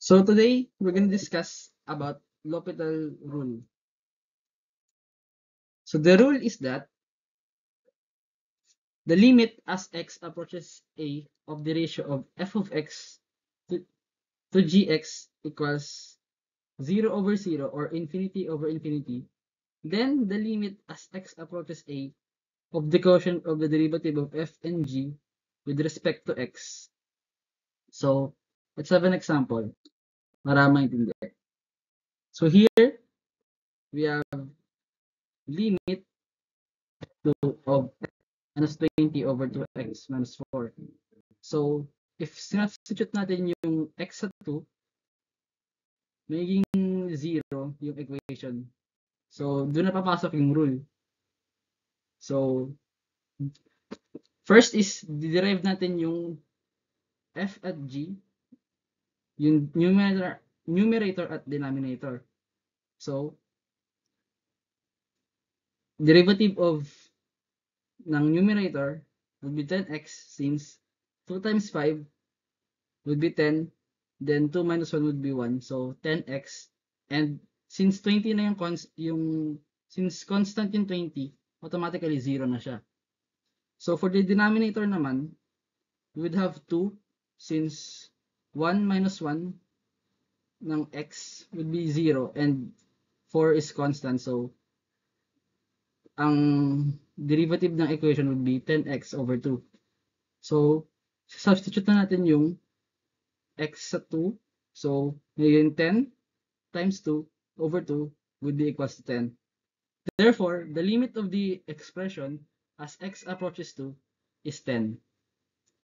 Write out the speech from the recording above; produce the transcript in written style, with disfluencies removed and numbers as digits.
So today we're going to discuss about L'Hopital rule. So the rule is that the limit as x approaches a of the ratio of f of x to, gx equals 0 over 0 or infinity over infinity, then the limit as x approaches a of the quotient of the derivative of f and g with respect to x. So let's have an example para maintindihan. So here we have limit of minus 20 over 2x minus 4. So, if substitute natin yung x sa 2, magiging 0 yung equation. So, doon na papasok yung rule. So, first is, derive natin yung f at g, yung numerator at denominator. So, derivative of ng numerator would be 10x since 2 times 5 would be 10, then 2 minus 1 would be 1, so 10x, and since 20 na since constant yung 20, automatically 0 na siya. So for the denominator naman, we would have 2, since 1 minus 1 ng x would be 0, and 4 is constant, so ang derivative ng equation would be 10x over 2. So, substitute na natin yung x sa 2. So, ngayon 10 times 2 over 2 would be equals to 10. Therefore, the limit of the expression as x approaches 2 is 10.